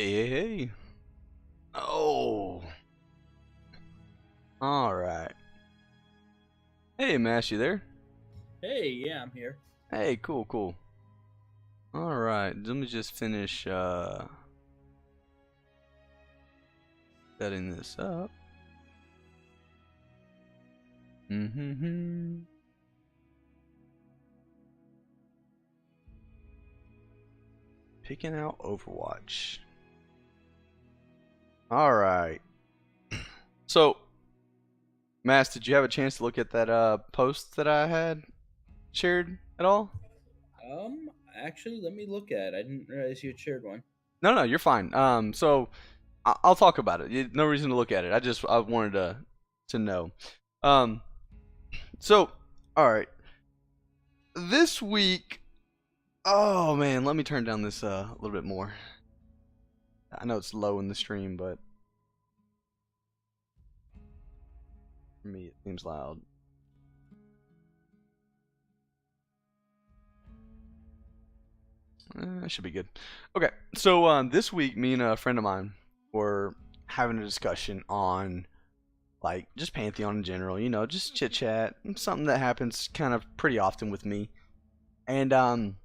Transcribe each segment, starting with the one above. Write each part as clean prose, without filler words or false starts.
Hey. Oh. All right. Hey, Mash, you there? Hey, yeah, I'm here. Hey, cool. All right. Let me just finish setting this up. Mm-hmm. Picking out Overwatch. All right. So, Mass, did you have a chance to look at that post that I had shared at all? Actually, let me look at it. I didn't realize you had shared one. No, you're fine. So I'll talk about it. No reason to look at it. I wanted to know. Um, so all right, this week. Oh man, let me turn down this a little bit more. I know it's low in the stream, but for me it seems loud. That should be good. Okay, so this week, me and a friend of mine were having a discussion on like just Pantheon in general. Just chit chat. Something that happens kind of pretty often with me. And I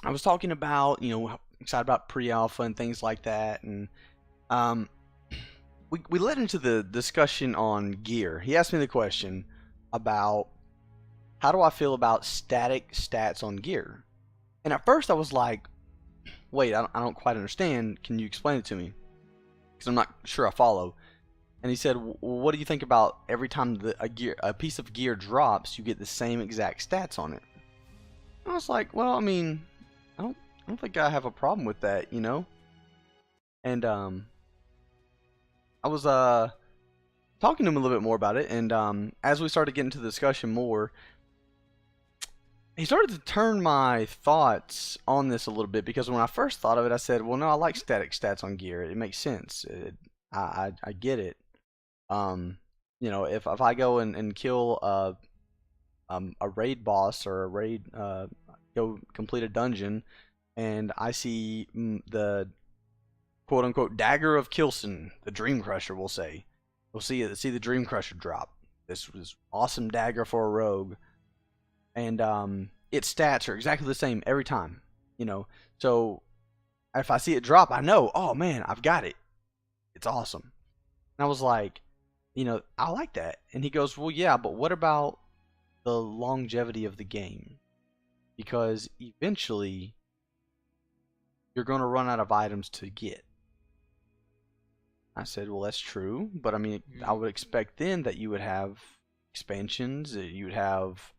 was talking about, excited about pre-alpha and things like that, and um, we led into the discussion on gear. He asked me the question about how do I feel about static stats on gear, and at first I was like, wait, I don't quite understand. Can you explain it to me? Because I'm not sure I follow. And he said, what do you think about every time a piece of gear drops, you get the same exact stats on it? I was like, well, I mean, I don't think I have a problem with that. And I was talking to him a little bit more about it, and as we started getting to the discussion more, he started to turn my thoughts on this a little bit because when I first thought of it, I said, well, no, I like static stats on gear. It makes sense. I get it. Um, if I go and kill a raid boss or a raid go complete a dungeon, and I see the quote unquote dagger of Kilson, the Dream Crusher, we'll say. We'll see the Dream Crusher drop. This was awesome dagger for a rogue, and its stats are exactly the same every time. So if I see it drop, I know, oh man, I've got it. It's awesome. And I was like, I like that. And he goes, well, yeah, but what about the longevity of the game? Because eventually you're going to run out of items to get. I said, well, that's true, but I mean, I would expect then that you would have expansions, that you would have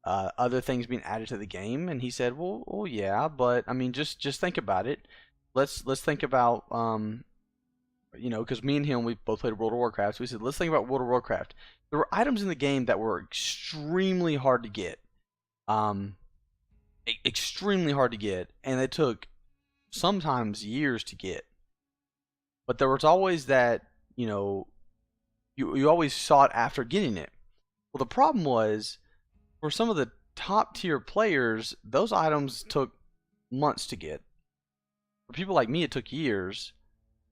other things being added to the game. And he said, well, yeah, but I mean, just think about it. Let's think about because me and him we both played World of Warcraft. So we said, let's think about World of Warcraft. There were items in the game that were extremely hard to get, um, extremely hard to get, and they took sometimes years to get. But there was always that, you always sought after getting it. Well, the problem was for some of the top tier players, those items took months to get. For people like me, it took years.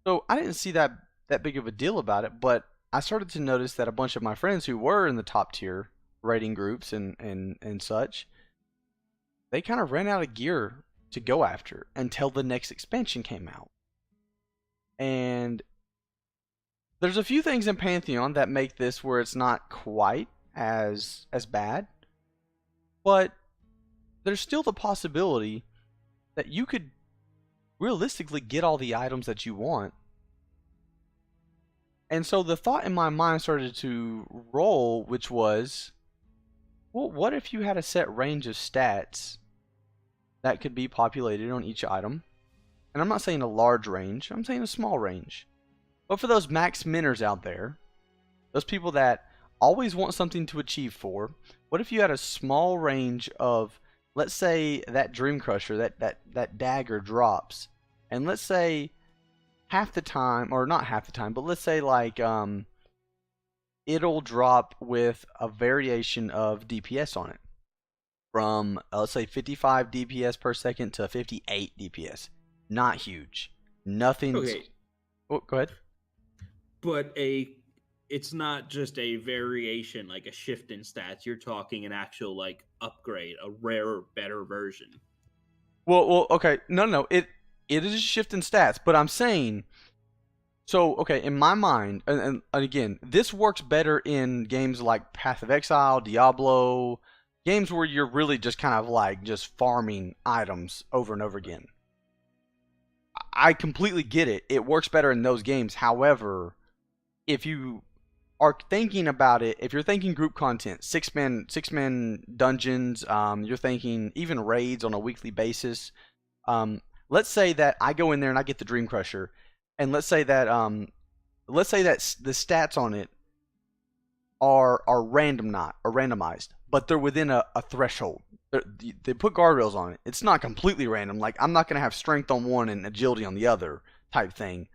So I didn't see that big of a deal about it, but I started to notice that a bunch of my friends who were in the top tier rating groups and such, they kind of ran out of gear to go after until the next expansion came out. And there's a few things in Pantheon that make this where it's not quite as bad, but there's still the possibility that you could realistically get all the items that you want. And so the thought in my mind started to roll, which was, well, what if you had a set range of stats that could be populated on each item? And I'm not saying a large range, I'm saying a small range. But for those max minners out there, those people that always want something to achieve for, what if you had a small range of, let's say that Dream Crusher, that dagger drops, and let's say half the time, or not half the time, but let's say like it'll drop with a variation of DPS on it. From let's say 55 DPS per second to 58 DPS. Not huge. Nothing's. Okay, Oh, go ahead. but it's not just a variation like a shift in stats. You're talking an actual like upgrade, a rarer, better version. Well, okay. No. It is a shift in stats, but I'm saying. So, okay, in my mind, and again, this works better in games like Path of Exile, Diablo, games where you're really just kind of like just farming items over and over again. I completely get it. It works better in those games. However, if you are thinking about it, if you're thinking group content, six man dungeons, you're thinking even raids on a weekly basis. Let's say that I go in there and I get the Dream Crusher, and let's say that the stats on it are random, not or randomized, but they're within a threshold. They put guardrails on it. It's not completely random. Like I'm not gonna have strength on one and agility on the other type thing.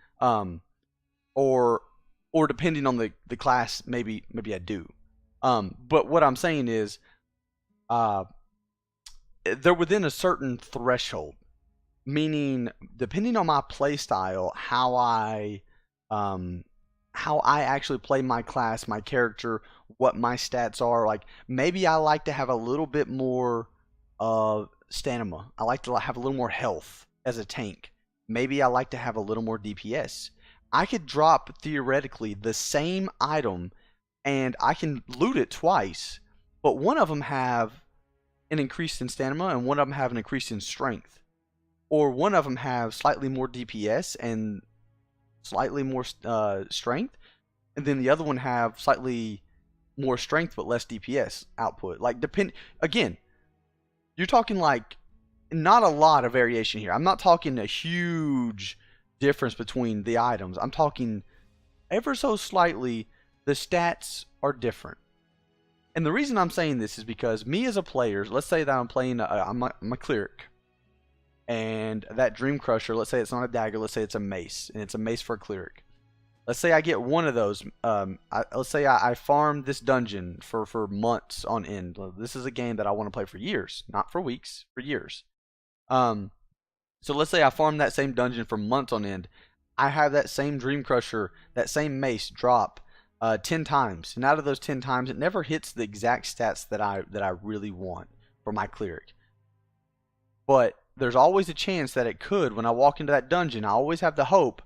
Or depending on the class, maybe I do. But what I'm saying is, uh, they're within a certain threshold, meaning depending on my play style, um, how I actually play my class, my character, what my stats are. Like maybe I like to have a little bit more stamina. I like to have a little more health as a tank. Maybe I like to have a little more DPS. I could drop theoretically the same item and I can loot it twice, but one of them have an increase in stamina and one of them have an increase in strength, or one of them have slightly more DPS and slightly more strength, and then the other one have slightly more strength but less DPS output. Like depend again, you're talking like not a lot of variation here. I'm not talking a huge difference between the items. I'm talking ever so slightly the stats are different. And the reason I'm saying this is because me as a player, let's say that I'm playing I'm a cleric, and that Dream Crusher, let's say it's not a dagger, let's say it's a mace, and it's a mace for a cleric. Let's say I get one of those. Let's say I farm this dungeon for months on end. This is a game that I want to play for years, not for weeks, for years. Um, so let's say I farm that same dungeon for months on end. I have that same Dream Crusher, that same mace drop 10 times, and out of those 10 times, it never hits the exact stats that I really want for my cleric. But there's always a chance that it could. When I walk into that dungeon, I always have the hope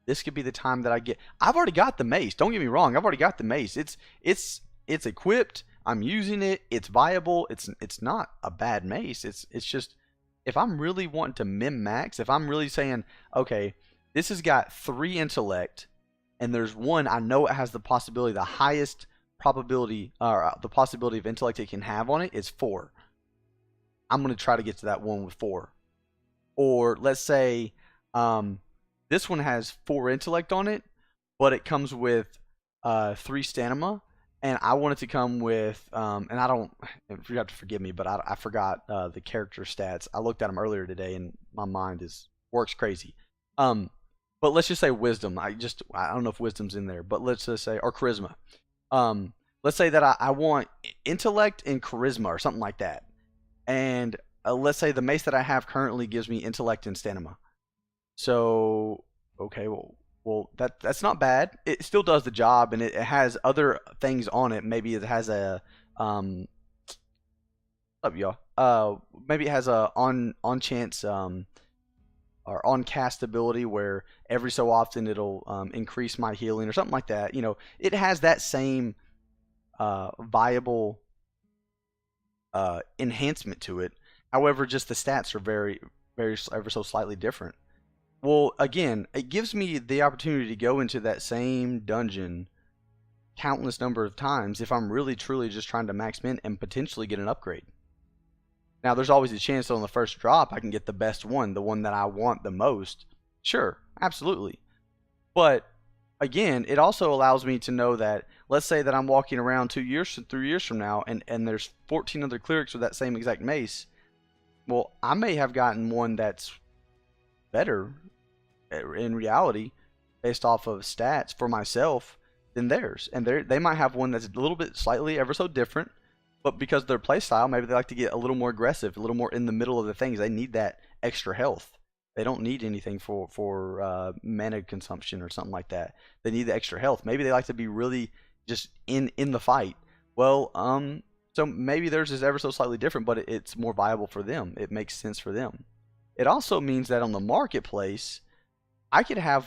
this could be the time that I get. I've already got the mace. Don't get me wrong. I've already got the mace. It's equipped. I'm using it. It's viable. It's not a bad mace. It's just if I'm really wanting to min max, if I'm really saying, okay, this has got 3 intellect, and there's one I know it has the possibility, the highest probability, or the possibility of intellect it can have on it is 4. I'm going to try to get to that one with 4. Or let's say this one has 4 intellect on it, but it comes with 3 stamina, and I want it to come with, and I don't, you have to forgive me, but I forgot the character stats. I looked at them earlier today, and my mind works crazy. But let's just say wisdom. I don't know if wisdom's in there, but let's just say, or charisma. Let's say that I want intellect and charisma or something like that. And let's say the mace that I have currently gives me intellect and stamina. So, okay, well that's not bad. It still does the job, and it has other things on it. Maybe it has a up y'all. Maybe it has a on chance or on cast ability where every so often it'll increase my healing or something like that. You know, it has that same viable enhancement to it. However, just the stats are very, very ever so slightly different. Well, again, it gives me the opportunity to go into that same dungeon countless number of times if I'm really truly just trying to max min and potentially get an upgrade. Now, there's always a chance that on the first drop I can get the best one, the one that I want the most. Sure, absolutely. But again, it also allows me to know that, let's say that I'm walking around 3 years from now, and there's 14 other clerics with that same exact mace. Well, I may have gotten one that's better in reality based off of stats for myself than theirs. And they might have one that's a little bit slightly ever so different, but because of their play style, maybe they like to get a little more aggressive, a little more in the middle of the things. They need that extra health. They don't need anything for mana consumption or something like that. They need the extra health. Maybe they like to be really just in the fight. Well, so maybe theirs is ever so slightly different, but it's more viable for them. It makes sense for them. It also means that on the marketplace, I could have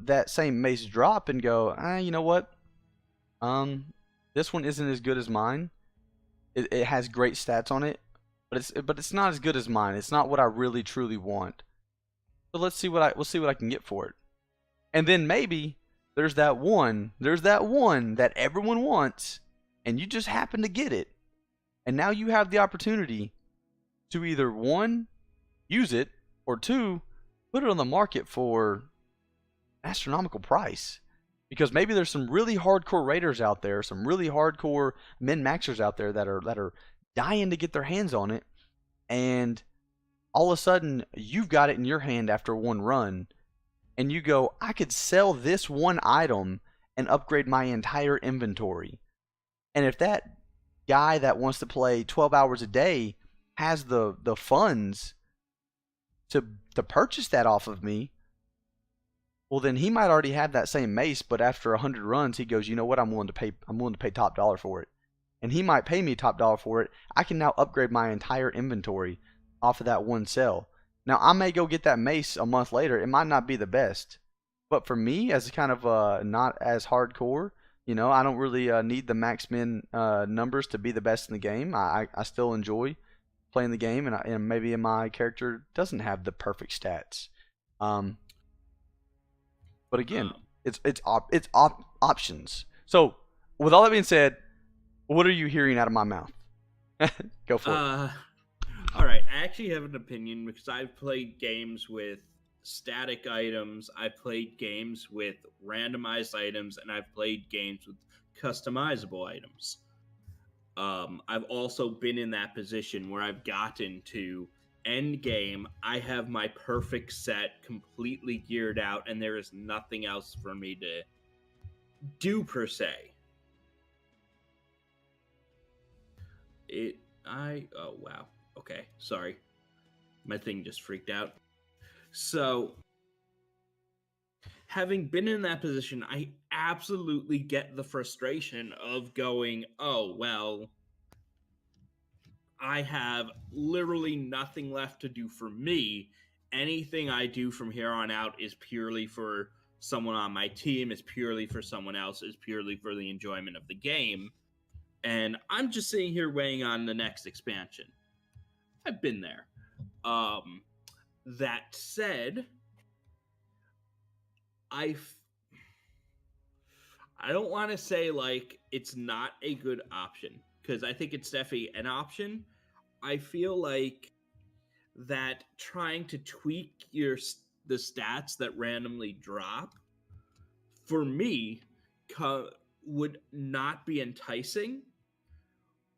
that same mace drop and go, you know what? This one isn't as good as mine. It has great stats on it, but it's not as good as mine. It's not what I really truly want. So we'll see what I can get for it. And then maybe there's that one that everyone wants, and you just happen to get it. And now you have the opportunity to either one, use it, or two, put it on the market for an astronomical price. Because maybe there's some really hardcore raiders out there, some really hardcore min-maxers out there that are dying to get their hands on it, and all of a sudden you've got it in your hand after one run, and you go, I could sell this one item and upgrade my entire inventory. And if that guy that wants to play 12 hours a day has the funds to purchase that off of me, well, then he might already have that same mace, but after 100 runs, he goes, you know what, I'm willing to pay top dollar for it. And he might pay me top dollar for it. I can now upgrade my entire inventory off of that one sell. Now, I may go get that mace a month later. It might not be the best. But for me, as kind of not as hardcore, I don't really need the max min numbers to be the best in the game. I still enjoy playing the game, and maybe my character doesn't have the perfect stats. But again, it's options. So, with all that being said, what are you hearing out of my mouth? Go for it. All right, I actually have an opinion because I've played games with static items, I've played games with randomized items, and I've played games with customizable items. I've also been in that position where I've gotten to end game, I have my perfect set completely geared out, and there is nothing else for me to do per se. Oh wow. Okay, sorry. My thing just freaked out. So, having been in that position, I absolutely get the frustration of going, oh, well, I have literally nothing left to do for me. Anything I do from here on out is purely for someone on my team, is purely for someone else, is purely for the enjoyment of the game. And I'm just sitting here waiting on the next expansion. I've been there. That said, I don't want to say like it's not a good option, because I think it's definitely an option. I feel like that trying to tweak the stats that randomly drop, for me, would not be enticing,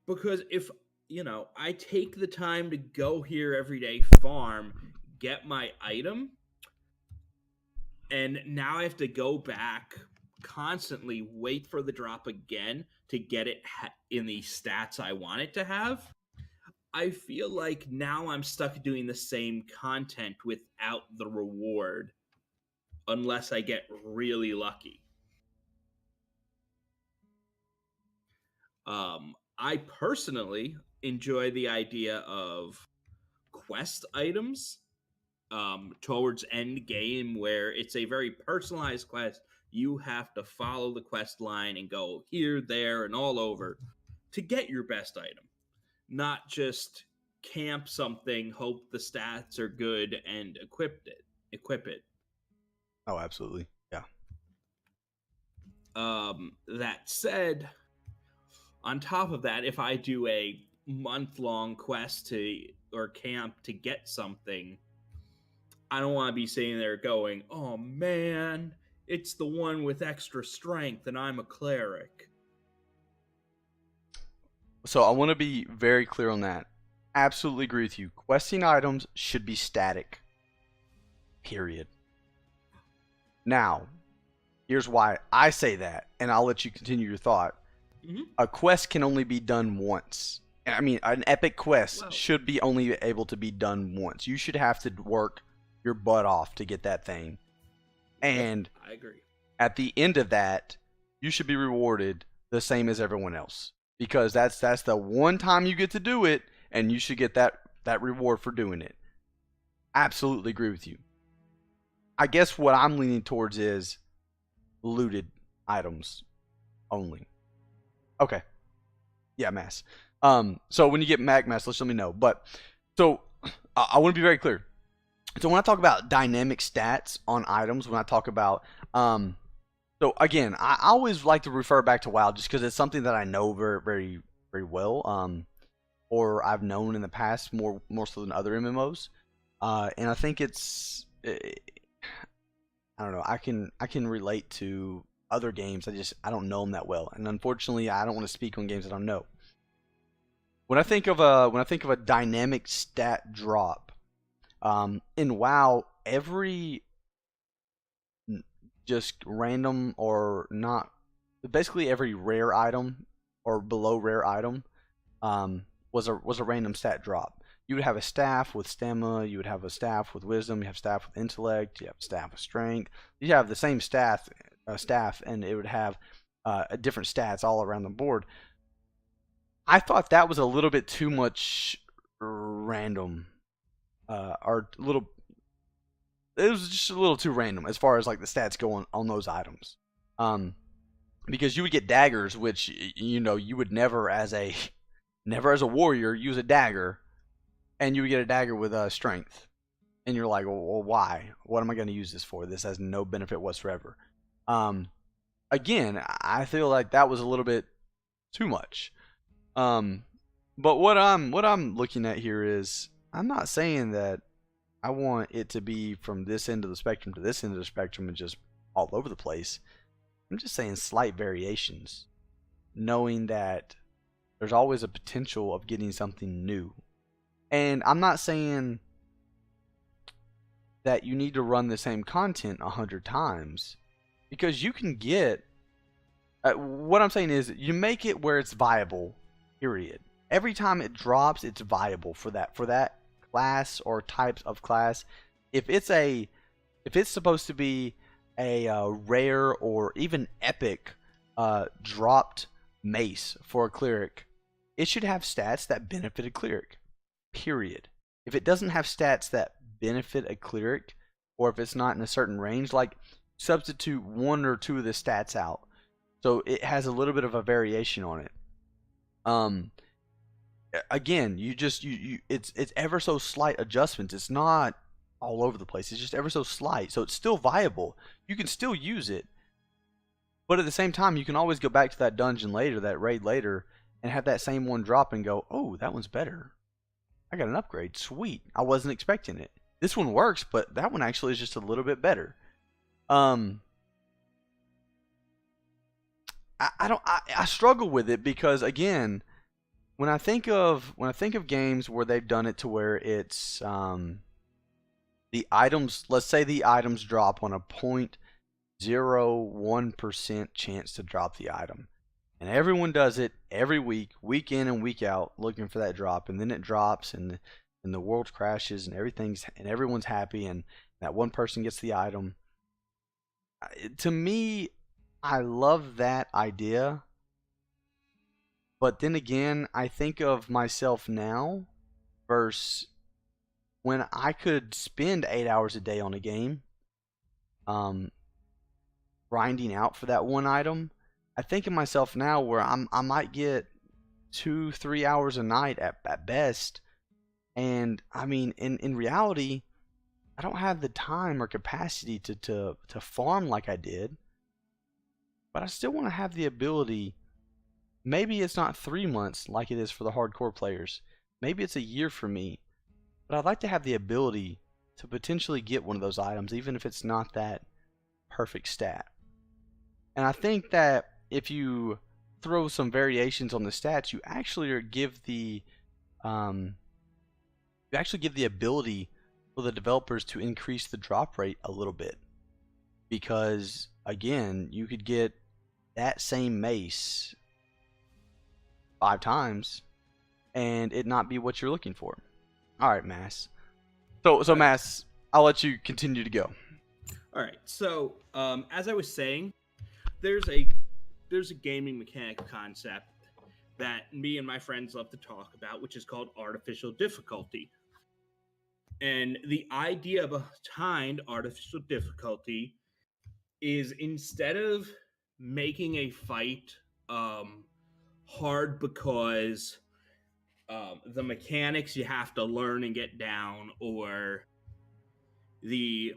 because if I take the time to go here every day, farm, get my item, and now I have to go back constantly, wait for the drop again to get it in the stats I want it to have. I feel like now I'm stuck doing the same content without the reward, unless I get really lucky. I personally enjoy the idea of quest items towards end game, where it's a very personalized quest. You have to follow the quest line and go here, there, and all over to get your best item. Not just camp something, hope the stats are good, and equip it. Oh, absolutely. Yeah. That said, on top of that, if I do a month-long quest or camp to get something, I don't want to be sitting there going, oh man, it's the one with extra strength and I'm a cleric. So I want to be very clear on that. Absolutely agree with you. Questing items should be static. Period. Now, here's why I say that, and I'll let you continue your thought. Mm-hmm. A quest can only be done once. I mean, an epic quest should be only able to be done once. You should have to work your butt off to get that thing. And I agree. at the end of that, you should be rewarded the same as everyone else, because that's the one time you get to do it, and you should get that reward for doing it. Absolutely agree with you. I guess what I'm leaning towards is looted items only. Okay. Yeah, mass. So when you get mag mass, let me know. But so I want to be very clear. So when I talk about dynamic stats on items, when I talk about so again, I always like to refer back to WoW just because it's something that I know very, very, very well. Or I've known in the past more so than other MMOs. And I think I don't know. I can relate to other games. I don't know them that well, and unfortunately, I don't want to speak on games that I don't know. When I think of a dynamic stat drop, in WoW, every just random or not, basically every rare item or below rare item, was a random stat drop. You would have a staff with stamina, you would have a staff with wisdom, you have staff with intellect, you have a staff with strength. You have the same staff, and it would have different stats all around the board. I thought that was a little bit too much random, or a little. It was just a little too random as far as like the stats go on those items, because you would get daggers, which you would never as a warrior use a dagger. And you would get a dagger with strength. And you're like, well, why? What am I going to use this for? This has no benefit whatsoever. Again, I feel like that was a little bit too much. But what I'm looking at here is, I'm not saying that I want it to be from this end of the spectrum to this end of the spectrum and just all over the place. I'm just saying slight variations, knowing that there's always a potential of getting something new. And I'm not saying that you need to run the same content 100 times, because you can get. What I'm saying is, you make it where it's viable. Period. Every time it drops, it's viable for that class or types of class. If it's supposed to be a rare or even epic dropped mace for a cleric, it should have stats that benefit a cleric. Period. If it doesn't have stats that benefit a cleric, or if it's not in a certain range, like substitute one or two of the stats out, so it has a little bit of a variation on it. Again, it's ever so slight adjustments. It's not all over the place. It's just ever so slight, so it's still viable. You can still use it, but at the same time, you can always go back to that dungeon later, that raid later, and have that same one drop and go, oh, that one's better. I got an upgrade. Sweet. I wasn't expecting it. This one works, but that one actually is just a little bit better. I struggle with it because, again, when I think of games where they've done it to where it's the items, let's say the items drop on a 0.01% chance to drop the item. And everyone does it every week, week in and week out, looking for that drop. And then it drops, and the world crashes, and everyone's happy, and that one person gets the item. To me, I love that idea. But then again, I think of myself now versus when I could spend 8 hours a day on a game, grinding out for that one item. I think of myself now where I might get 2-3 hours a night at best, and I mean in reality, I don't have the time or capacity to farm like I did, but I still want to have the ability. Maybe it's not 3 months like it is for the hardcore players. Maybe it's a year for me, but I'd like to have the ability to potentially get one of those items, even if it's not that perfect stat. And I think that if you throw some variations on the stats, you actually give the ability for the developers to increase the drop rate a little bit, because again, you could get that same mace 5 times and it not be what you're looking for. All right, Mass. So Mass, I'll let you continue to go. All right. So, as I was saying, there's a gaming mechanic concept that me and my friends love to talk about, which is called artificial difficulty. And the idea behind artificial difficulty is instead of making a fight hard because the mechanics you have to learn and get down, or you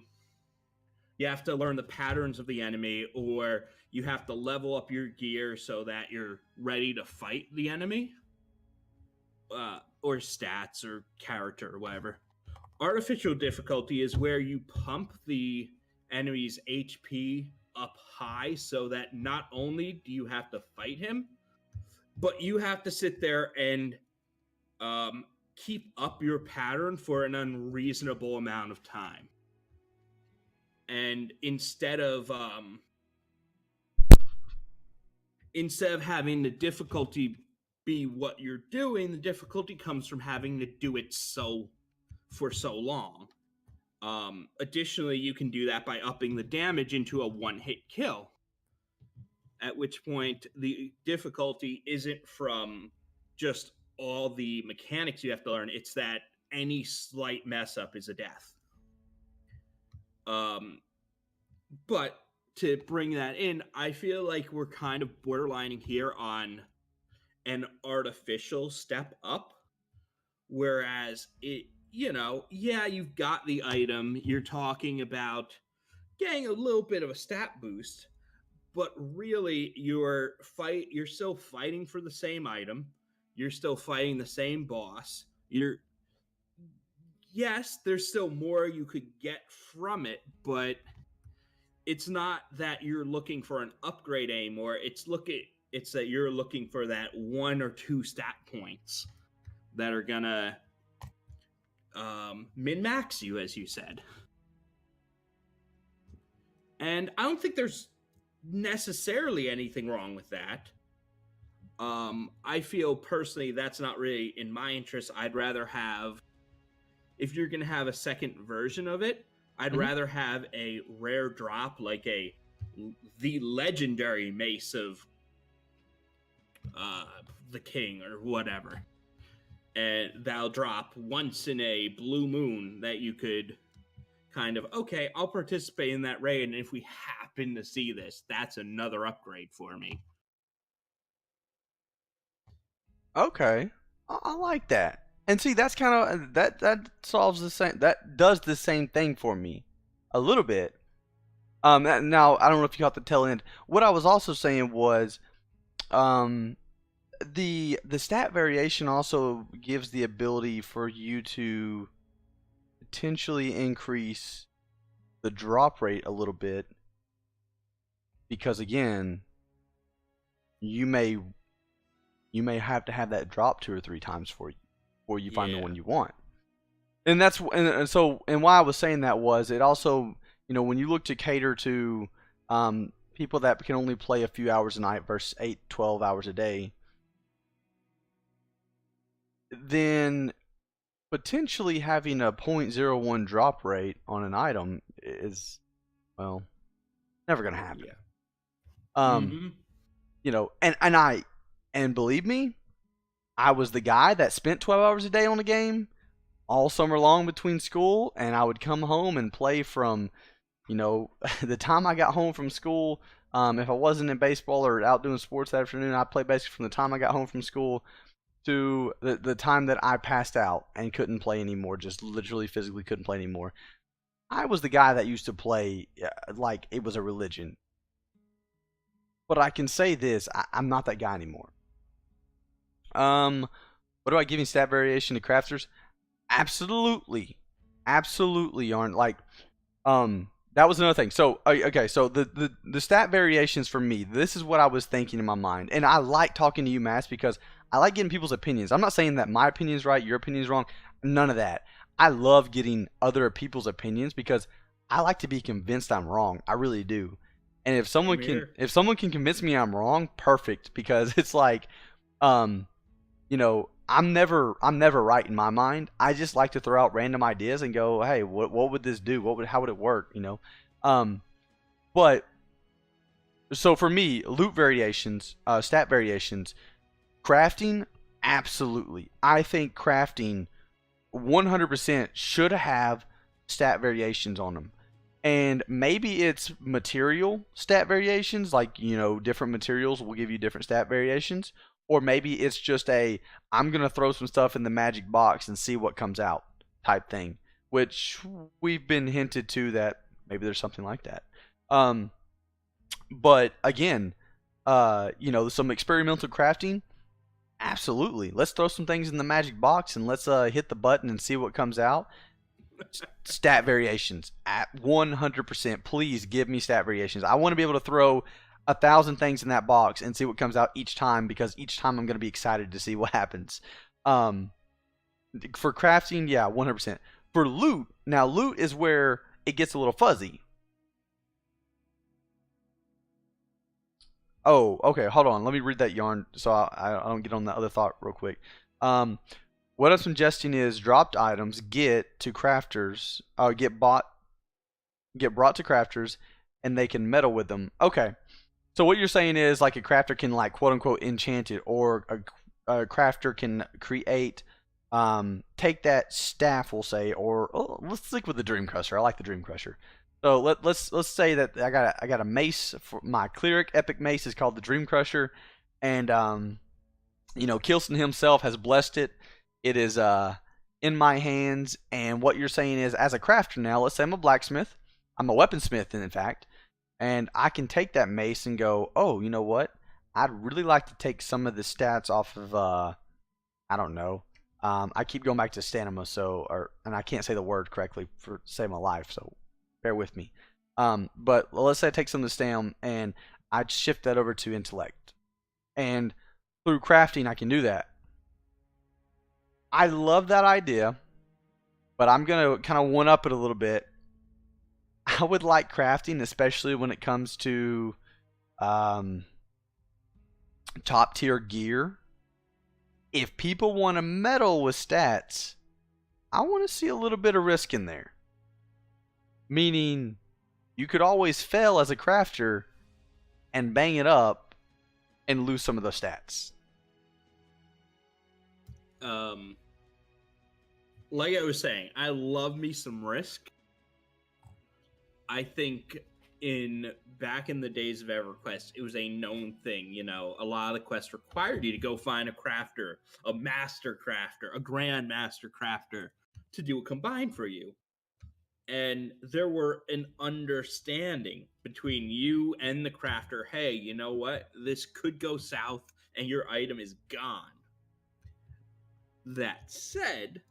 have to learn the patterns of the enemy, or you have to level up your gear so that you're ready to fight the enemy, or stats or character or whatever. Artificial difficulty is where you pump the enemy's HP up high so that not only do you have to fight him, but you have to sit there and keep up your pattern for an unreasonable amount of time. And instead of having the difficulty be what you're doing, the difficulty comes from having to do it for so long. Additionally, you can do that by upping the damage into a one-hit kill, at which point the difficulty isn't from just all the mechanics you have to learn, it's that any slight mess up is a death. But to bring that in, I feel like we're kind of borderlining here on an artificial step up, whereas you've got the item, you're talking about getting a little bit of a stat boost, but really you're still fighting for the same item, you're still fighting the same boss, yes, there's still more you could get from it, but it's not that you're looking for an upgrade anymore. It's that you're looking for that 1 or 2 stat points that are gonna min-max you, as you said. And I don't think there's necessarily anything wrong with that. I feel personally that's not really in my interest. I'd rather have, if you're going to have a second version of it, I'd rather have a rare drop like the legendary mace of the king or whatever. And that'll drop once in a blue moon that you could kind of, okay, I'll participate in that raid, and if we happen to see this, that's another upgrade for me. Okay, I like that. And see, that's kind of that solves the same. That does the same thing for me, a little bit. Now I don't know if you got the tail end. What I was also saying was, the stat variation also gives the ability for you to potentially increase the drop rate a little bit, because again, you may have to have that drop 2 or 3 times for you before you find the one you want. And that's and why I was saying that was, it also, when you look to cater to people that can only play a few hours a night versus 8-12 hours a day, then potentially having a 0.01 drop rate on an item is, well, never gonna happen. And believe me, I was the guy that spent 12 hours a day on a game all summer long between school, and I would come home and play from, the time I got home from school. If I wasn't in baseball or out doing sports that afternoon, I played basically from the time I got home from school to the time that I passed out and couldn't play anymore, just literally physically couldn't play anymore. I was the guy that used to play like it was a religion. But I can say this, I'm not that guy anymore. What do I give you stat variation to crafters? Absolutely aren't like, that was another thing. So, okay, so the stat variations for me, this is what I was thinking in my mind. And I like talking to you, Mass, because I like getting people's opinions. I'm not saying that my opinion is right, your opinion is wrong. None of that. I love getting other people's opinions because I like to be convinced I'm wrong. I really do. And if someone can convince me I'm wrong, perfect, because it's like, I'm never right in my mind. I just like to throw out random ideas and go, hey, what would this do? How would it work? But so for me, loot variations, stat variations, crafting, absolutely. I think crafting 100% should have stat variations on them. And maybe it's material stat variations, like, different materials will give you different stat variations. Or maybe it's just I'm going to throw some stuff in the magic box and see what comes out type thing, which we've been hinted to that maybe there's something like that. But again, some experimental crafting, absolutely. Let's throw some things in the magic box and let's hit the button and see what comes out. Stat variations at 100%. Please give me stat variations. I want to be able to throw 1,000 things in that box and see what comes out each time, because each time I'm going to be excited to see what happens. For crafting, yeah, 100%. For loot, now loot is where it gets a little fuzzy. Oh, okay, hold on. Let me read that yarn so I don't get on the other thought real quick. What I'm suggesting is dropped items get to crafters, get brought to crafters, and they can meddle with them. Okay, so what you're saying is like a crafter can like quote unquote enchant it, or a crafter can create, take that staff, we'll say, or let's stick with the Dream Crusher. I like the Dream Crusher. So let's say that I got a mace. For my cleric epic mace is called the Dream Crusher, and Kilson himself has blessed it. It is in my hands, and what you're saying is, as a crafter now, let's say I'm a blacksmith, I'm a weaponsmith in fact, and I can take that mace and go, oh, you know what? I'd really like to take some of the stats off of, I don't know. I keep going back to stamina, and I can't say the word correctly for save my life, so bear with me. But let's say I take some of the stam and I shift that over to intellect, and through crafting I can do that. I love that idea, but I'm going to kind of one up it a little bit. I would like crafting, especially when it comes to top tier gear. If people want to meddle with stats, I want to see a little bit of risk in there. Meaning, you could always fail as a crafter and bang it up and lose some of those stats. Like I was saying, I love me some risk. I think back in the days of EverQuest, it was a known thing. A lot of the quests required you to go find a crafter, a master crafter, a grand master crafter to do a combine for you. And there were an understanding between you and the crafter. Hey, you know what? This could go south and your item is gone. That said,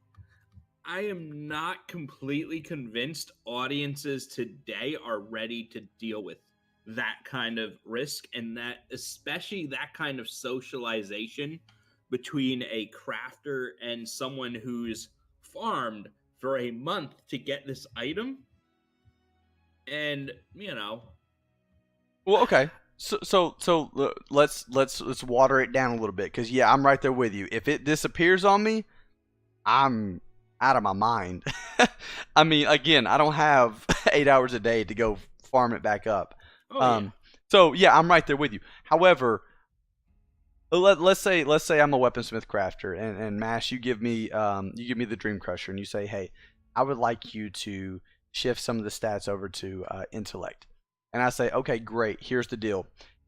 I am not completely convinced audiences today are ready to deal with that kind of risk, and that especially that kind of socialization between a crafter and someone who's farmed for a month to get this item. And well, okay, so let's water it down a little bit, because yeah, I'm right there with you. If it disappears on me, I'm out of my mind. I mean, again, I don't have 8 hours a day to go farm it back up. Yeah. So yeah, I'm right there with you. However, let's say I'm a weaponsmith crafter, and Mash, you give me the Dream Crusher, and you say, hey, I would like you to shift some of the stats over to intellect. And I say, okay, great. Here's the deal.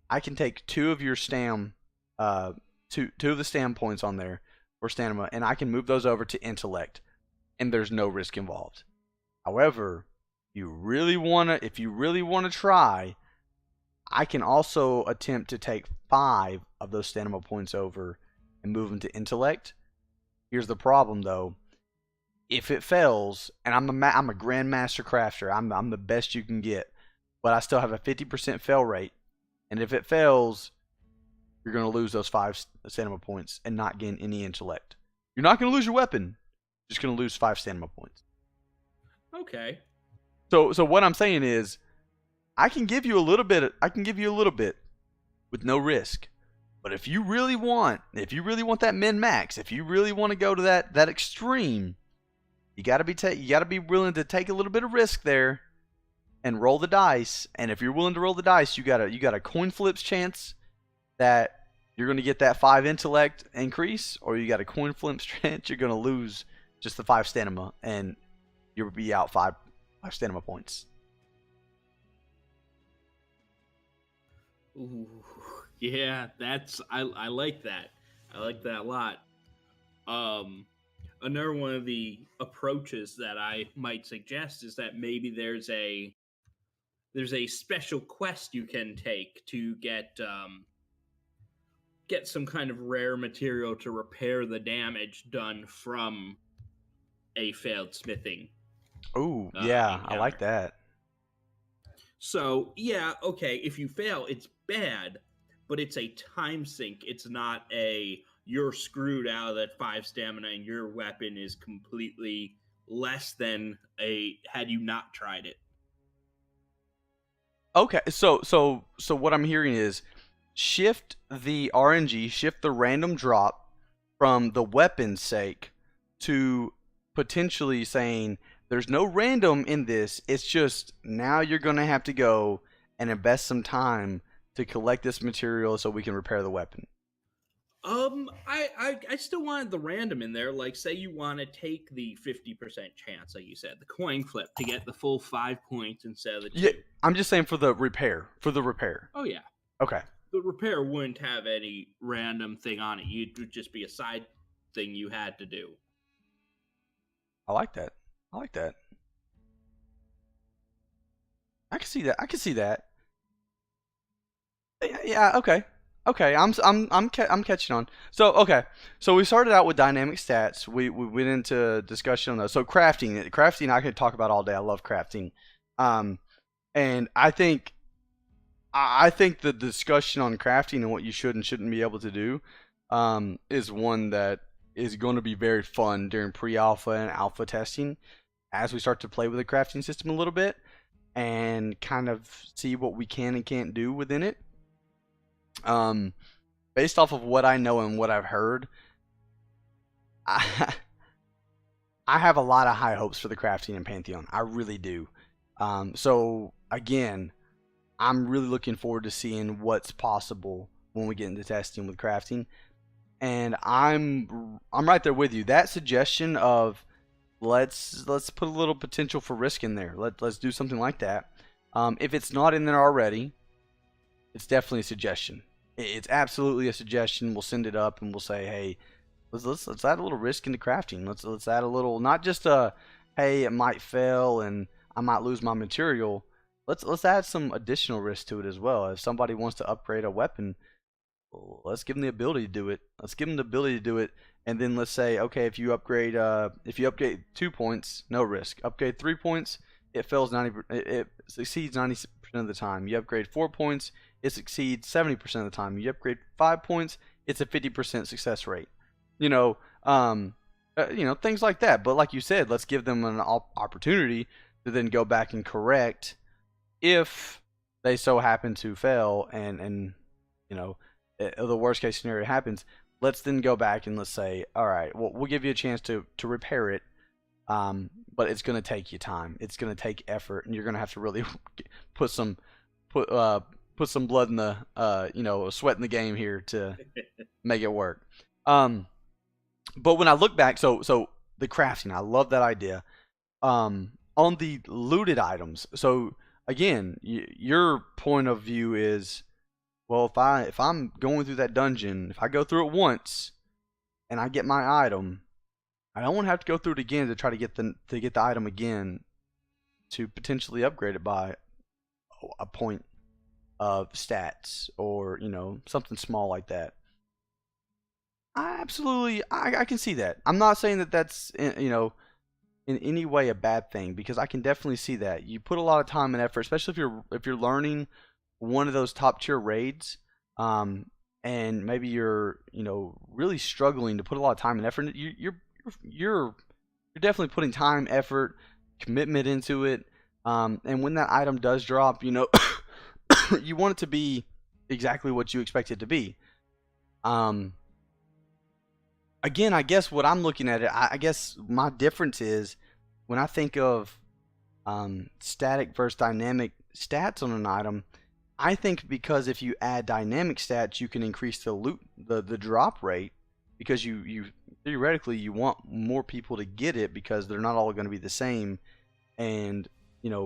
I can take two of your stam, two of the stam points on there for stamina, and I can move those over to intellect, and there's no risk involved. However, if you really wanna try, I can also attempt to take 5 of those stamina points over and move them to intellect. Here's the problem, though. If it fails, and I'm a grandmaster crafter, I'm the best you can get, but I still have a 50% fail rate, and if it fails, you're going to lose those 5 stamina points and not gain any intellect. You're not going to lose your weapon, you're just going to lose 5 stamina points. Okay. So what I'm saying is, I can give you a little bit with no risk, But if you really want that min max, if you really want to go to that extreme, you gotta be willing to take a little bit of risk there and roll the dice. And if you're willing to roll the dice, you got a coin flips chance that you're gonna get that 5 intellect increase, or you got a coin flips chance you're gonna lose just the 5 stamina, and you'll be out 5 stamina points. Ooh, yeah, I like that. I like that a lot. Another one of the approaches that I might suggest is that maybe there's a special quest you can take to get some kind of rare material to repair the damage done from a failed smithing. Ooh, yeah, I like that. So, yeah, okay, if you fail, it's bad, but it's a time sink. It's not a you're screwed out of that 5 stamina and your weapon is completely less than had you not tried it. Okay, so what I'm hearing is shift the RNG, shift the random drop from the weapon's sake to potentially saying there's no random in this. It's just now you're going to have to go and invest some time to collect this material so we can repair the weapon. I still wanted the random in there. Like, say you want to take the 50% chance, like you said, the coin flip to get the full 5 points instead of the 2. Yeah, I'm just saying for the repair. Oh, yeah. Okay. The repair wouldn't have any random thing on it. It would just be a side thing you had to do. I like that. I can see that. Yeah. Okay. I'm catching on. So we started out with dynamic stats. We went into discussion on those. So crafting I could talk about all day. I love crafting. And I think the discussion on crafting and what you should and shouldn't be able to do is one that is going to be very fun during pre-alpha and alpha testing as we start to play with the crafting system a little bit and kind of see what we can and can't do within it. Based off of what I know and what I've heard, I have a lot of high hopes for the crafting in Pantheon. I really do. So again, I'm really looking forward to seeing what's possible when we get into testing with crafting. And I'm right there with you. That suggestion of let's put a little potential for risk in there. Let's do something like that. If it's not in there already, it's definitely a suggestion. It's absolutely a suggestion. We'll send it up and we'll say, hey, let's add a little risk into crafting. Let's add a little, not just a hey, it might fail and I might lose my material. Let's add some additional risk to it as well. If somebody wants to upgrade a weapon, let's give them the ability to do it. And then let's say, okay, if you upgrade 2 points, no risk. Upgrade 3 points, it fails it succeeds 90% of the time. You upgrade 4 points, it succeeds 70% of the time. You upgrade 5 points, it's a 50% success rate. Things like that. But like you said, let's give them an opportunity to then go back and correct if they so happen to fail and the worst case scenario happens. Let's then go back and let's say, all right, well, we'll give you a chance to repair it, but it's going to take you time. It's going to take effort, and you're going to have to really put some blood in the sweat in the game here to make it work. But when I look back, so the crafting, I love that idea. On the looted items, so again, your point of view is, well, if I'm going through that dungeon, if I go through it once and I get my item, I don't want to have to go through it again to try to get the item again to potentially upgrade it by a point of stats or something small like that. I can see that. I'm not saying that that's in any way a bad thing, because I can definitely see that. You put a lot of time and effort, especially if you're learning one of those top tier raids, and maybe you're really struggling to put a lot of time and effort. You're definitely putting time, effort, commitment into it. And when that item does drop, you want it to be exactly what you expect it to be. Um, again, I guess what I'm looking at it, I guess my difference is when I think of static versus dynamic stats on an item, I think because if you add dynamic stats, you can increase the loot, the drop rate, because you theoretically you want more people to get it because they're not all going to be the same, and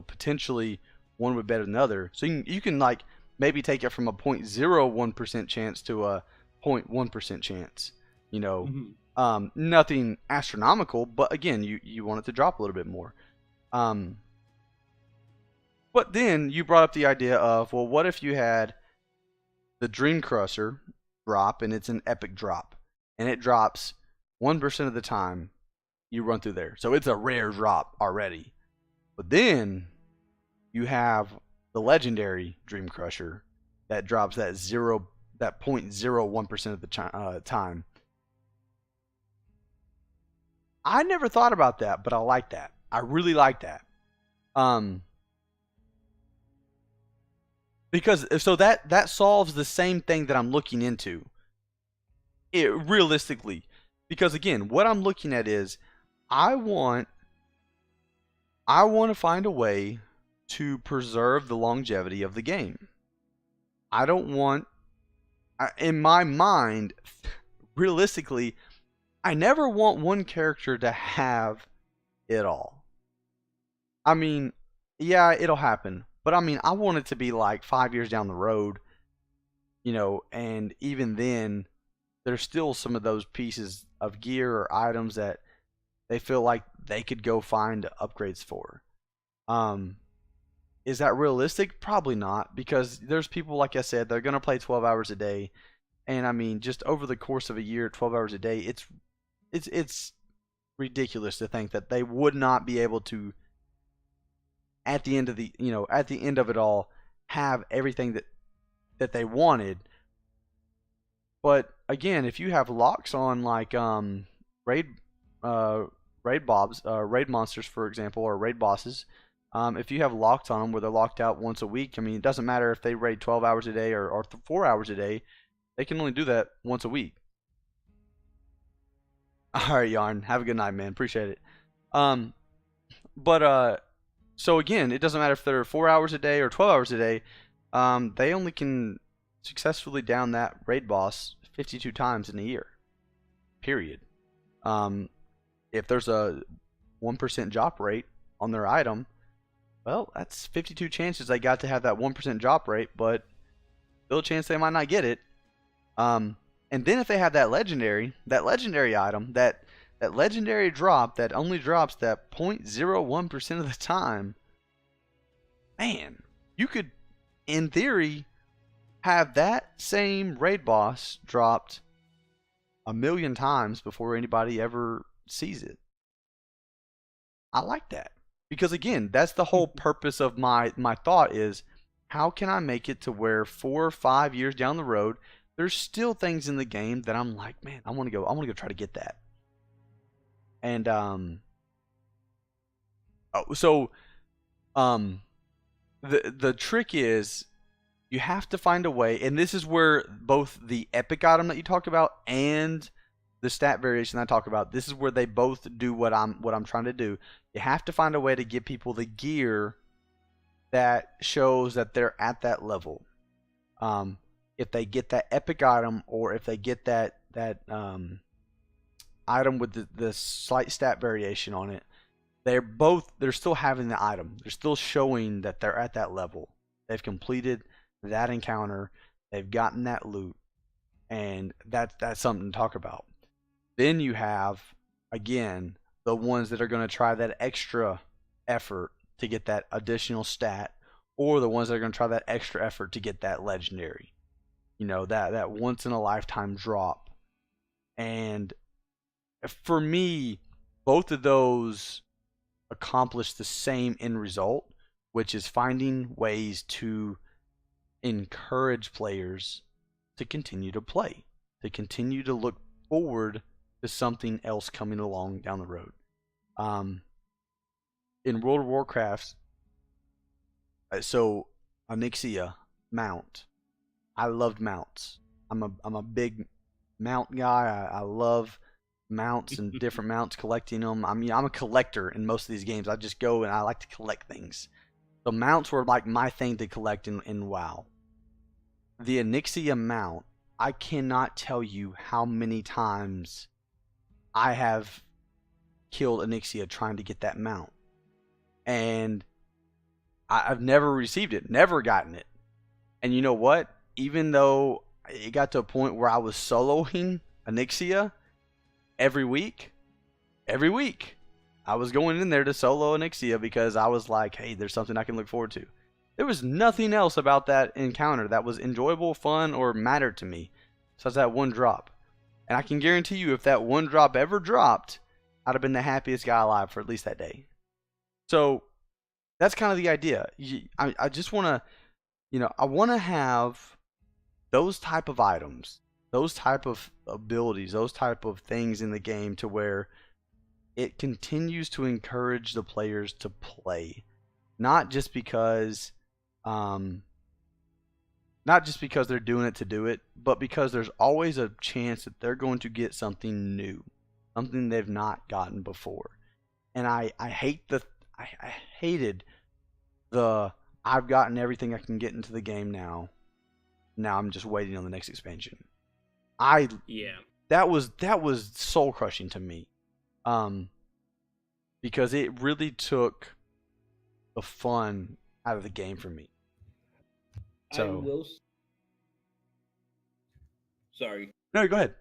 potentially one would be better than the other. So you can like maybe take it from a 0.01% chance to a 0.1% chance. Nothing astronomical, but again, you want it to drop a little bit more. But then you brought up the idea of, well, what if you had the Dream Crusher drop and it's an epic drop and it drops 1% of the time you run through there. So it's a rare drop already. But then you have the legendary Dream Crusher that drops that 0.01% of the time. I never thought about that, but I like that. I really like that. Because so that solves the same thing that I'm looking into. Realistically, because again, what I'm looking at is I want to find a way to preserve the longevity of the game. I don't want, in my mind, realistically, I never want one character to have it all. I mean, yeah, it'll happen. But I mean, I want it to be like 5 years down the road, and even then, there's still some of those pieces of gear or items that they feel like they could go find upgrades for. Is that realistic? Probably not, because there's people, like I said, they're going to play 12 hours a day. And I mean, just over the course of a year, 12 hours a day, it's ridiculous to think that they would not be able to, at the end of it all, have everything that they wanted. But again, if you have locks on like raid monsters, for example, or raid bosses, if you have locks on them where they're locked out once a week, I mean, it doesn't matter if they raid 12 hours a day or 4 hours a day, they can only do that once a week. All right, Yarn, have a good night, man. Appreciate it. So again, it doesn't matter if they're 4 hours a day or 12 hours a day. They only can successfully down that raid boss 52 times in a year. Period. If there's a 1% drop rate on their item, well, that's 52 chances they got to have that 1% drop rate, but still a chance they might not get it. And then if they have that legendary item, that legendary drop that only drops that 0.01% of the time, man, you could, in theory, have that same raid boss dropped 1,000,000 times before anybody ever sees it. I like that. Because again, that's the whole purpose of my thought is, how can I make it to where 4 or 5 years down the road, there's still things in the game that I'm like, man, I want to go try to get that. And the trick is you have to find a way, and this is where both the epic item that you talked about and the stat variation I talk about, this is where they both do what I'm trying to do. You have to find a way to give people the gear that shows that they're at that level. If they get that epic item, or if they get that item with the slight stat variation on it, they're still having the item. They're still showing that they're at that level. They've completed that encounter. They've gotten that loot, and that's something to talk about. Then you have, again, the ones that are going to try that extra effort to get that additional stat, or the ones that are going to try that extra effort to get that legendary. That once in a lifetime drop. And for me, both of those accomplish the same end result, which is finding ways to encourage players to continue to play, to continue to look forward to something else coming along down the road. In World of Warcraft, so Onyxia mount, I loved mounts. I'm a big mount guy. I love mounts and different mounts, collecting them. I mean, I'm a collector in most of these games. I just go and I like to collect things. So mounts were like my thing to collect in WoW. The Onyxia mount, I cannot tell you how many times I have killed Onyxia trying to get that mount. And I've never received it, never gotten it. And you know what? Even though it got to a point where I was soloing Onyxia every week, I was going in there to solo Onyxia because I was like, hey, there's something I can look forward to. There was nothing else about that encounter that was enjoyable, fun, or mattered to me besides that one drop. And I can guarantee you, if that one drop ever dropped, I'd have been the happiest guy alive for at least that day. So that's kind of the idea. I just want to, I want to have those type of items, those type of abilities, those type of things in the game to where it continues to encourage the players to play, not just because they're doing it to do it, but because there's always a chance that they're going to get something new, something they've not gotten before. And I hated the I've gotten everything I can get into the game now. Now I'm just waiting on the next expansion. That was soul crushing to me. Because it really took the fun out of the game for me. So Sorry. No, go ahead.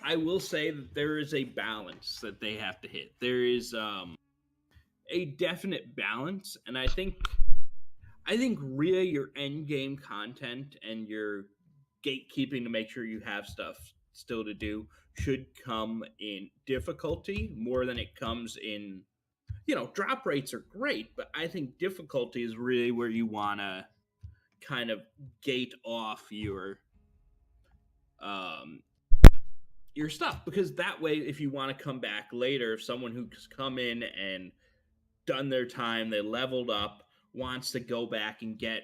I will say that there is a balance that they have to hit. There is a definite balance, and I think really your end game content and your gatekeeping to make sure you have stuff still to do should come in difficulty more than it comes in. Drop rates are great, but I think difficulty is really where you want to kind of gate off your stuff, because that way, if you want to come back later, if someone who's come in and done their time, they leveled up, wants to go back and get,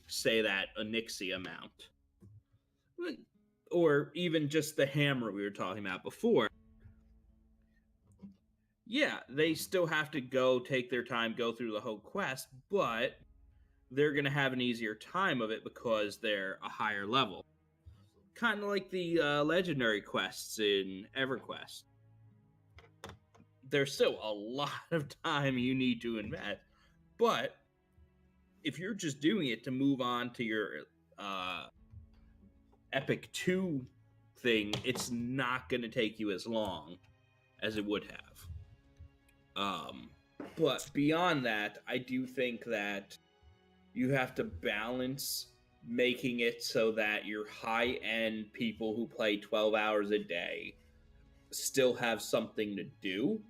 say, that Onyxia mount, or even just the hammer we were talking about before, yeah, they still have to go take their time, go through the whole quest, but they're going to have an easier time of it because they're a higher level. Kind of like the legendary quests in EverQuest. There's still a lot of time you need to invest, but if you're just doing it to move on to your Epic 2 thing, it's not going to take you as long as it would have. But beyond that, I do think that you have to balance making it so that your high-end people who play 12 hours a day still have something to do,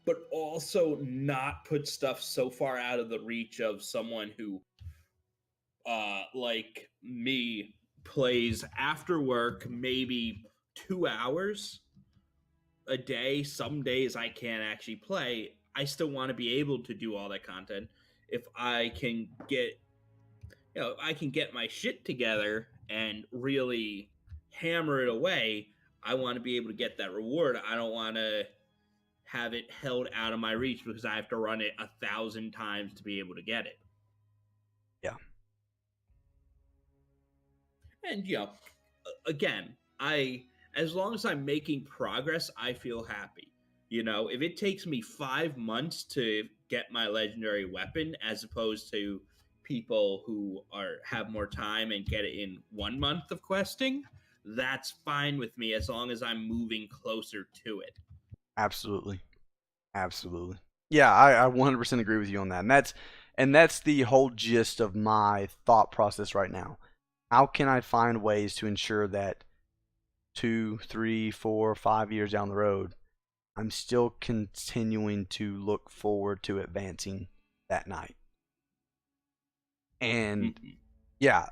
but also not put stuff so far out of the reach of someone who, like me, plays after work maybe 2 hours a day. Some days I can't actually play. I still want to be able to do all that content. If I can get, I can get my shit together and really hammer it away, I want to be able to get that reward. I don't want to have it held out of my reach because I have to run it 1,000 times to be able to get it. Yeah. And, again, as long as I'm making progress, I feel happy. If it takes me 5 months to get my legendary weapon, as opposed to people who have more time and get it in 1 month of questing, that's fine with me as long as I'm moving closer to it. Absolutely. Yeah, I 100% agree with you on that. And that's the whole gist of my thought process right now. How can I find ways to ensure that 2, 3, 4, 5 years down the road, I'm still continuing to look forward to advancing that night? And yeah,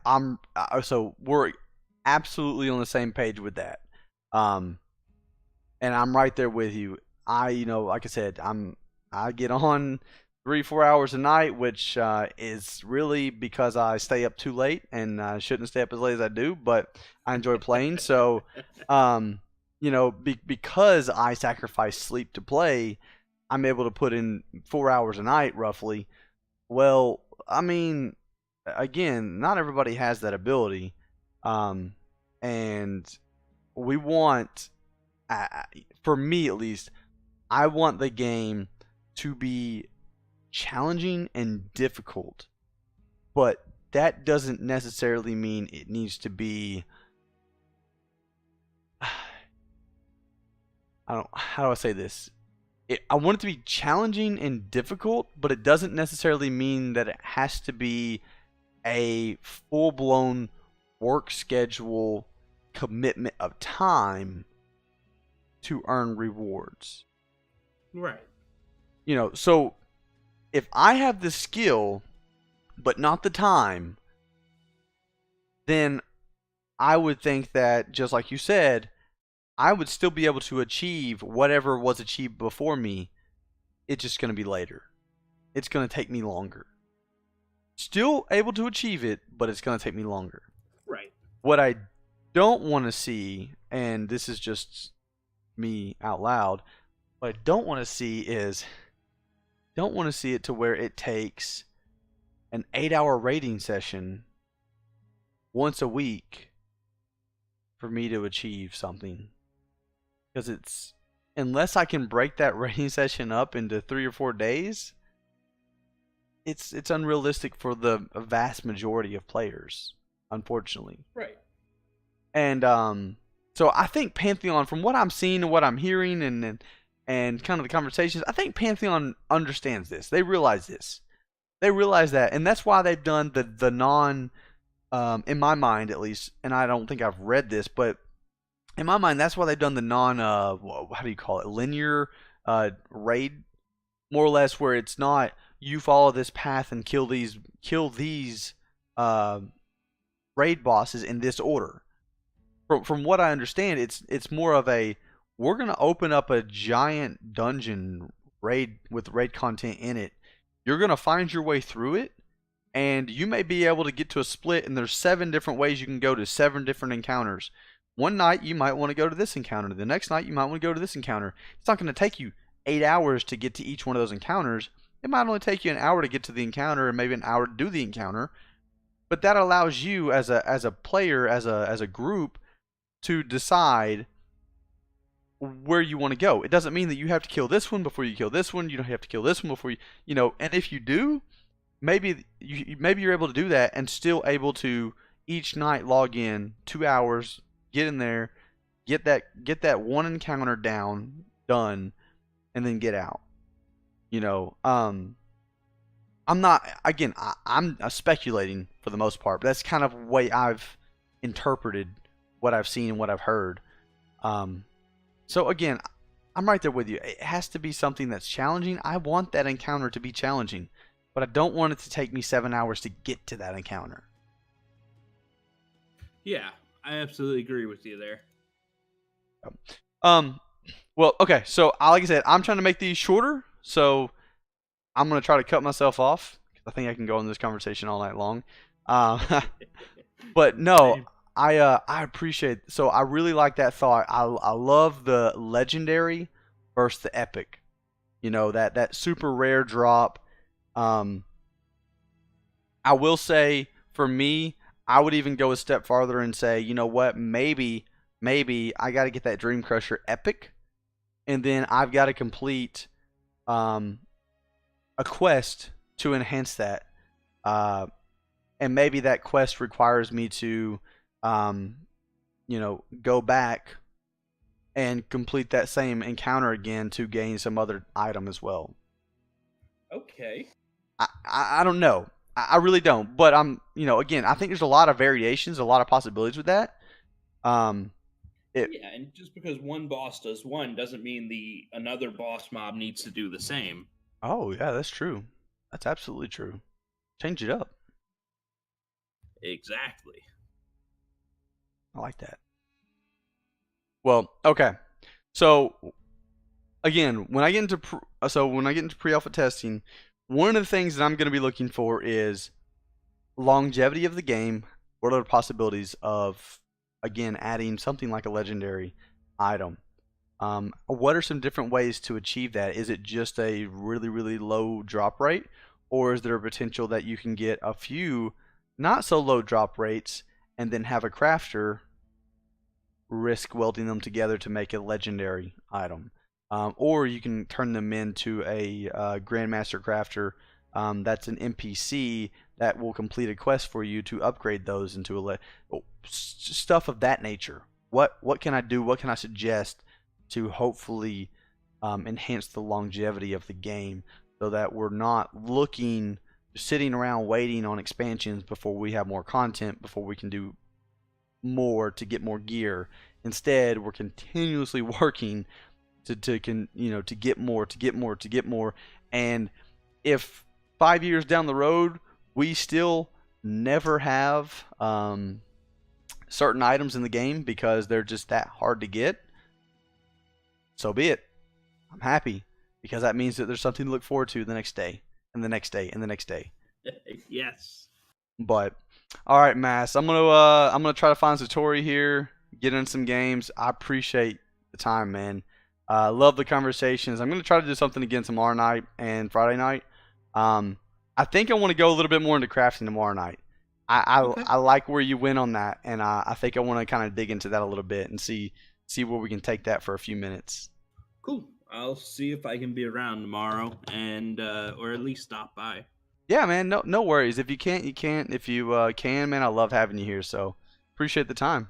so we're absolutely on the same page with that. And I'm right there with you. Like I said, I get on 3-4 hours a night, which is really because I stay up too late and I shouldn't stay up as late as I do, but I enjoy playing. So, because I sacrifice sleep to play, I'm able to put in 4 hours a night roughly. Well, I mean, again, not everybody has that ability, and we want, for me at least, I want the game to be challenging and difficult, but that doesn't necessarily mean it needs to be. How do I say this? I want it to be challenging and difficult, but it doesn't necessarily mean that it has to be a full-blown work schedule commitment of time to earn rewards. Right. So if I have the skill but not the time, then I would think that, just like you said, I would still be able to achieve whatever was achieved before me. It's just going to be later. It's going to take me longer. Still able to achieve it, but it's going to take me longer. Right. What I don't want to see, and this is just me out loud, what I don't want to see is, don't want to see it to where it takes an 8-hour raiding session once a week for me to achieve something. Because unless I can break that raiding session up into 3 or 4 days, it's unrealistic for the vast majority of players, unfortunately. Right. And so I think Pantheon, from what I'm seeing and what I'm hearing and kind of the conversations, I think Pantheon understands this. They realize this. They realize that, and that's why they've done the non, in my mind at least, and I don't think I've read this, but in my mind, that's why they've done the non, how do you call it, linear raid, more or less, where it's not you follow this path and kill these raid bosses in this order. From what I understand, it's more of a, we're gonna open up a giant dungeon raid with raid content in it. You're gonna find your way through it, and you may be able to get to a split, and there's 7 different ways you can go to 7 different encounters. One night you might want to go to this encounter. The next night you might want to go to this encounter. It's not going to take you 8 hours to get to each one of those encounters. It might only take you an hour to get to the encounter and maybe an hour to do the encounter. But that allows you as a player, as a group, to decide where you want to go. It doesn't mean that you have to kill this one before you kill this one. You don't have to kill this one before and if you do, maybe you're able to do that and still able to each night log in 2 hours, get in there, get that one encounter done, and then get out. I'm not, again, I'm speculating for the most part, but that's kind of the way I've interpreted what I've seen and what I've heard. So again, I'm right there with you. It has to be something that's challenging. I want that encounter to be challenging, but I don't want it to take me 7 hours to get to that encounter. Yeah, I absolutely agree with you there. Well, okay, so like I said, I'm trying to make these shorter, so I'm going to try to cut myself off. I think I can go in this conversation all night long. But no, I appreciate, so I really like that thought. I love the legendary versus the epic. That super rare drop. I will say, for me, I would even go a step farther and say, you know what, maybe I got to get that Dream Crusher epic, and then I've got to complete a quest to enhance that. And maybe that quest requires me to, go back and complete that same encounter again to gain some other item as well. Okay. I don't know. I really don't. But again, I think there's a lot of variations, a lot of possibilities with that. Yeah, and just because one boss does one doesn't mean another boss mob needs to do the same. Oh yeah, that's true. That's absolutely true. Change it up. Exactly. I like that. Well, okay. So again, when I get into pre-alpha testing, one of the things that I'm going to be looking for is longevity of the game. What are the possibilities of, again, adding something like a legendary item? What are some different ways to achieve that? Is it just a really, really low drop rate? Or is there a potential that you can get a few not so low drop rates and then have a crafter risk welding them together to make a legendary item? Or you can turn them into a Grandmaster Crafter that's an NPC that will complete a quest for you to upgrade those into stuff of that nature. What can I do? What can I suggest to hopefully enhance the longevity of the game so that we're not sitting around waiting on expansions before we have more content, before we can do more to get more gear. Instead, we're continuously working to get more. And if 5 years down the road we still never have certain items in the game because they're just that hard to get, so be it. I'm happy because that means that there's something to look forward to the next day and the next day and the next day. Yes. But all right, Mass, I'm gonna try to find Satori here, get in some games. I appreciate the time, man. Love the conversations. I'm gonna try to do something again tomorrow night and Friday night. I think I want to go a little bit more into crafting tomorrow night. Okay. I like where you went on that, and I think I want to kind of dig into that a little bit and see where we can take that for a few minutes. Cool. I'll see if I can be around tomorrow and or at least stop by. Yeah, man. No worries. If you can't, you can't. If you can, man, I love having you here. So appreciate the time.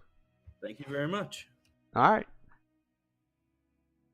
Thank you very much. All right.